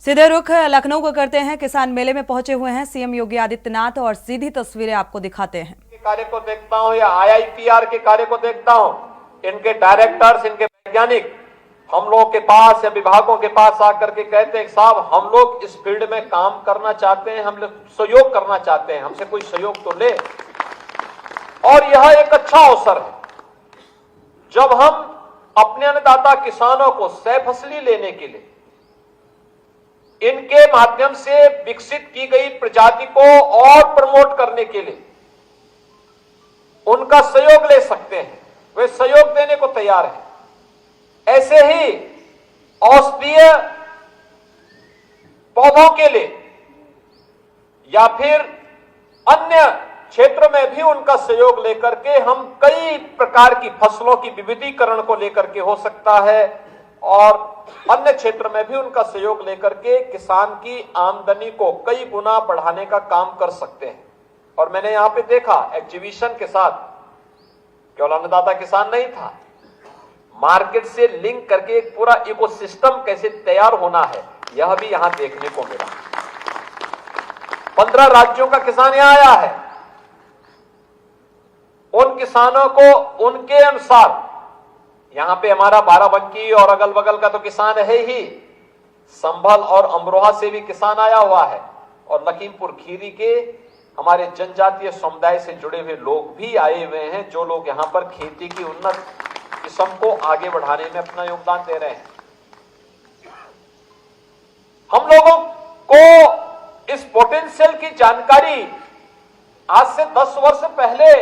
सीधे रुख लखनऊ को करते हैं। किसान मेले में पहुंचे हुए हैं सीएम योगी आदित्यनाथ और सीधी तस्वीरें आपको दिखाते हैं। कार्य को देखता हूं या आईआईटीआर के कार्य को देखता हूं, इनके डायरेक्टर्स, इनके वैज्ञानिक हम लोग के पास या विभागों के पास आकर के कहते हैं साहब हम लोग इस फील्ड में काम करना चाहते हैं, हम लोग सहयोग करना चाहते हैं, हमसे कोई सहयोग तो ले। और यह एक अच्छा अवसर है जब हम अपने अन्नदाता किसानों को सह फसली लेने के लिए इनके माध्यम से विकसित की गई प्रजाति को और प्रमोट करने के लिए उनका सहयोग ले सकते हैं। वे सहयोग देने को तैयार हैं। ऐसे ही औषधीय पौधों के लिए या फिर अन्य क्षेत्र में भी उनका सहयोग लेकर के हम कई प्रकार की फसलों की विविधीकरण को लेकर के हो सकता है और अन्य क्षेत्र में भी उनका सहयोग लेकर के किसान की आमदनी को कई गुना बढ़ाने का काम कर सकते हैं। और मैंने यहां पे देखा एग्जीबिशन के साथ केवल अन्नदाता किसान नहीं था, मार्केट से लिंक करके एक पूरा इकोसिस्टम कैसे तैयार होना है यह भी यहां देखने को मिला। 15 राज्यों का किसान यहां आया है। उन किसानों को उनके अनुसार, यहां पे हमारा बाराबंकी और अगल बगल का तो किसान है ही, संभल और अमरोहा से भी किसान आया हुआ है और लखीमपुर खीरी के हमारे जनजातीय समुदाय से जुड़े हुए लोग भी आए हुए हैं, जो लोग यहां पर खेती की उन्नत किस्म को आगे बढ़ाने में अपना योगदान दे रहे हैं। हम लोगों को इस पोटेंशियल की जानकारी आज से 10 वर्ष पहले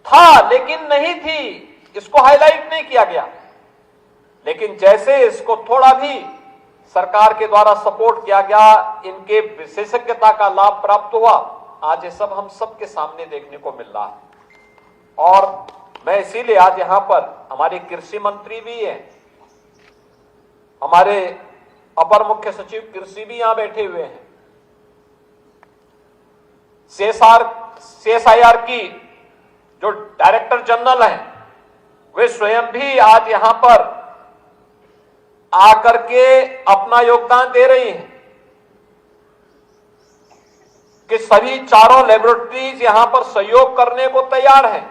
था लेकिन नहीं थी, इसको हाईलाइट नहीं किया गया। लेकिन जैसे इसको थोड़ा भी सरकार के द्वारा सपोर्ट किया गया, इनके विशेषज्ञता का लाभ प्राप्त हुआ, आज ये सब हम सबके सामने देखने को मिल रहा है। और मैं इसीलिए आज यहां पर हमारे कृषि मंत्री भी हैं, हमारे अपर मुख्य सचिव कृषि भी यहां बैठे हुए हैं, सीएसआईआर की जो डायरेक्टर जनरल हैं वे स्वयं भी आज यहां पर आकर के अपना योगदान दे रही हैं कि सभी चारों लेबोरेटरीज यहां पर सहयोग करने को तैयार हैं।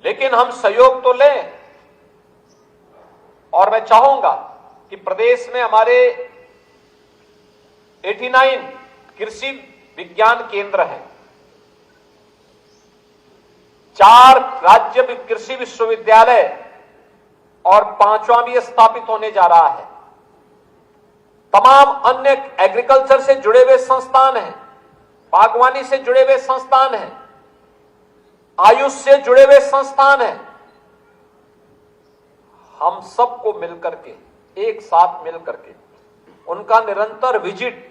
लेकिन हम सहयोग तो लें और मैं चाहूंगा कि प्रदेश में हमारे 89 कृषि विज्ञान केंद्र हैं, 4 राज्य कृषि विश्वविद्यालय और 5वां भी स्थापित होने जा रहा है। तमाम अन्य एग्रीकल्चर से जुड़े हुए संस्थान हैं, बागवानी से जुड़े हुए संस्थान हैं, आयुष से जुड़े हुए संस्थान हैं। हम सबको मिलकर के, एक साथ मिलकर के उनका निरंतर विजिट,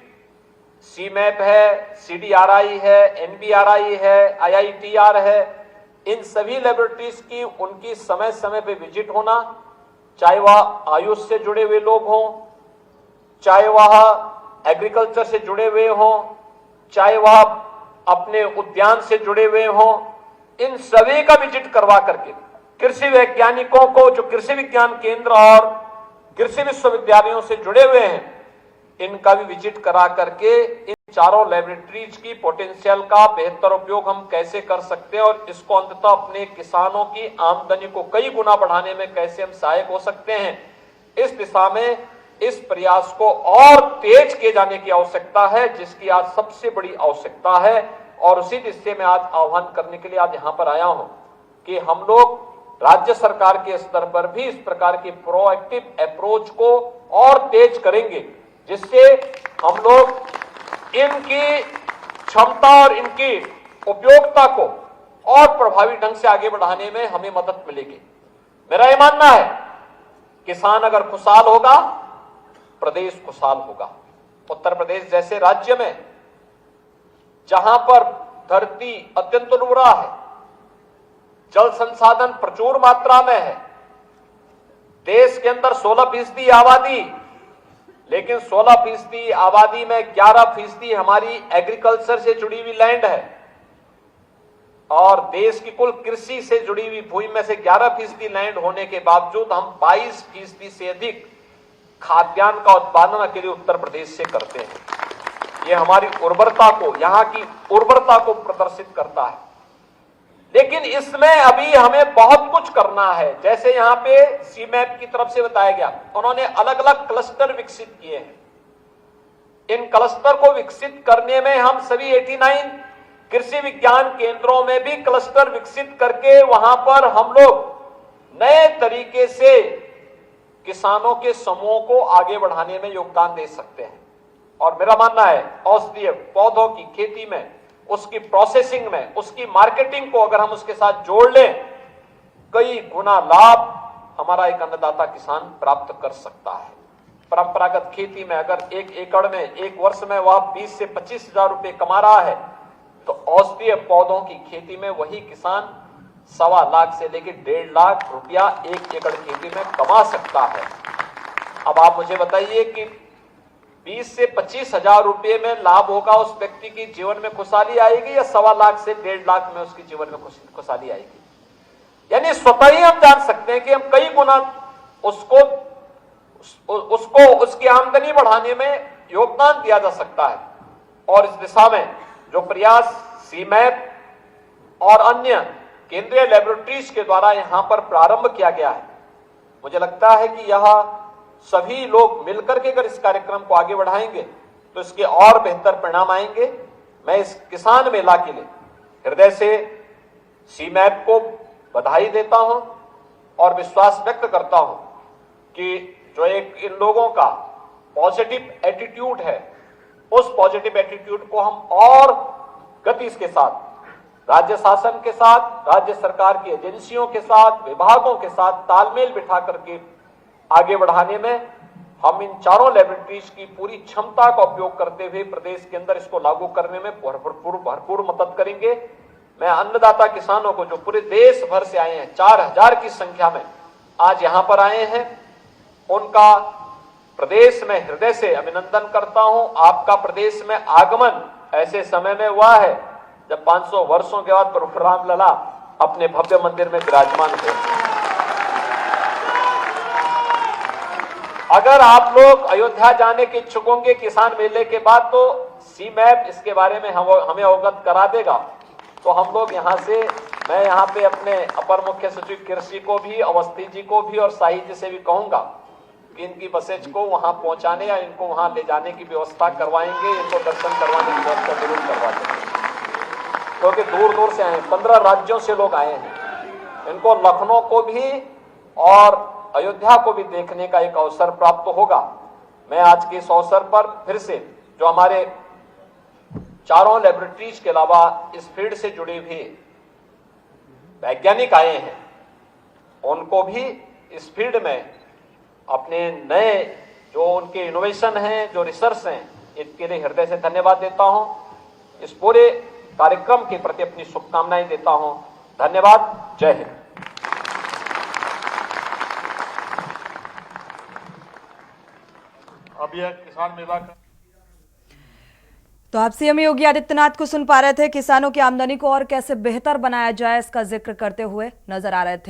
सीमैप है, सीडीआरआई है, एनबीआरआई है, आईआईटीआर है, इन सभी लेबोरेटरीज की उनकी समय समय पे विजिट होना, चाहे वह आयुष से जुड़े हुए लोग हों, चाहे वह एग्रीकल्चर से जुड़े हुए हों, चाहे वह अपने उद्यान से जुड़े हुए हों, इन सभी का विजिट करवा करके कृषि वैज्ञानिकों को जो कृषि विज्ञान केंद्र और कृषि विश्वविद्यालयों से जुड़े हुए हैं इनका भी विजिट करा करके इन चारों लेबोरेटरीज की पोटेंशियल का बेहतर उपयोग हम कैसे कर सकते हैं और इसको अंततः अपने किसानों की आमदनी को कई गुना बढ़ाने में कैसे हम सहायक हो सकते हैं, इस दिशा में इस प्रयास को और तेज किए जाने की आवश्यकता है, जिसकी आज सबसे बड़ी आवश्यकता है। और उसी दिशा में आज आह्वान करने के लिए आज यहां पर आया हूं कि हम लोग राज्य सरकार के स्तर पर भी इस प्रकार की प्रोएक्टिव अप्रोच को और तेज करेंगे, जिससे हम लोग इनकी क्षमता और इनकी उपयोगिता को और प्रभावी ढंग से आगे बढ़ाने में हमें मदद मिलेगी। मेरा यह मानना है किसान अगर खुशहाल होगा प्रदेश खुशहाल होगा। उत्तर प्रदेश जैसे राज्य में जहां पर धरती अत्यंत उर्वरा है, जल संसाधन प्रचुर मात्रा में है, देश के अंदर 16% आबादी, लेकिन 16% आबादी में 11% हमारी एग्रीकल्चर से जुड़ी हुई लैंड है और देश की कुल कृषि से जुड़ी हुई भूमि में से 11% लैंड होने के बावजूद हम 22% से अधिक खाद्यान्न का उत्पादन अकेले उत्तर प्रदेश से करते हैं। ये हमारी उर्वरता को, यहाँ की उर्वरता को प्रदर्शित करता है। लेकिन इसमें अभी हमें बहुत कुछ करना है। जैसे यहाँ पे सीमैप की तरफ से बताया गया, उन्होंने अलग अलग क्लस्टर विकसित किए हैं। इन क्लस्टर को विकसित करने में हम सभी 89 कृषि विज्ञान केंद्रों में भी क्लस्टर विकसित करके वहां पर हम लोग नए तरीके से किसानों के समूह को आगे बढ़ाने में योगदान दे सकते हैं। और मेरा मानना है औषधीय पौधों की खेती में, उसकी प्रोसेसिंग में, उसकी मार्केटिंग को अगर हम उसके साथ जोड़ लें, कई गुना लाभ हमारा एक अन्नदाता किसान प्राप्त कर सकता है। परंपरागत खेती में अगर 1 एकड़ में एक वर्ष में वह 20 से 25 हजार रुपए कमा रहा है, तो औषधीय पौधों की खेती में वही किसान 1.25 लाख से लेकर 1.5 लाख रुपया 1 एकड़ खेती में कमा सकता है। अब आप मुझे बताइए कि 20 से 25 हजार रुपये में लाभ होगा, उस व्यक्ति की जीवन में खुशहाली आएगी, या 1.25 लाख से 1.5 लाख में उसके जीवन में खुशहाली आएगी? यानी स्वतः ही हम जान सकते हैं कि हम कई गुना उसको उसकी आमदनी बढ़ाने में योगदान दिया जा सकता है। और इस दिशा में जो प्रयास सीमैप और अन्य केंद्रीय लेबोरेटरीज के द्वारा यहां पर प्रारंभ किया गया है, मुझे लगता है कि यह सभी लोग मिलकर के अगर इस कार्यक्रम को आगे बढ़ाएंगे तो इसके और बेहतर परिणाम आएंगे। मैं इस किसान मेला के लिए हृदय से सीमैप को बधाई देता हूं और विश्वास व्यक्त करता हूं कि जो एक इन लोगों का पॉजिटिव एटीट्यूड है, उस पॉजिटिव एटीट्यूड को हम और गति के साथ राज्य शासन के साथ, राज्य सरकार की एजेंसियों के साथ, विभागों के साथ तालमेल बिठा करके आगे बढ़ाने में हम इन चारों लेबोरेटरीज की पूरी क्षमता का उपयोग करते हुए प्रदेश के अंदर इसको लागू करने में भरपूर मदद करेंगे। मैं अन्नदाता किसानों को जो पूरे देश भर से आए हैं, 4000 की संख्या में आज यहां पर आए हैं, उनका प्रदेश में हृदय से अभिनंदन करता हूं। आपका प्रदेश में आगमन ऐसे समय में हुआ है जब 500 वर्षों के बाद प्रभु रामलला अपने भव्य मंदिर में विराजमान हुए। अगर आप लोग अयोध्या जाने के इच्छुक होंगे किसान मेले के बाद, तो सीमैप इसके बारे में हमें अवगत करा देगा। तो हम लोग यहाँ से, मैं यहाँ पे अपने अपर मुख्य सचिव कृषि को भी, अवस्थी जी को भी और शाही जी से भी कहूंगा कि इनकी बसेज को वहां पहुंचाने या इनको वहां ले जाने की व्यवस्था करवाएंगे, इनको दर्शन करवाने की व्यवस्था जरूर करवा देंगे। क्योंकि दूर दूर से आए हैं, 15 राज्यों से लोग आए हैं, इनको लखनऊ को भी और अयोध्या को भी देखने का एक अवसर प्राप्त होगा। मैं आज के इस अवसर पर फिर से जो हमारे चारों लेबोरेटरीज के अलावा इस फील्ड से जुड़े हुए वैज्ञानिक आए हैं, उनको भी इस फील्ड में अपने नए जो उनके इनोवेशन हैं, जो रिसर्च हैं, इसके लिए हृदय से धन्यवाद देता हूं। इस पूरे कार्यक्रम के प्रति अपनी शुभकामनाएं देता हूं। धन्यवाद। जय हिंद। अब यह किसान मेला का तो आप सीएम योगी आदित्यनाथ को सुन पा रहे थे। किसानों की आमदनी को और कैसे बेहतर बनाया जाए इसका जिक्र करते हुए नजर आ रहे थे।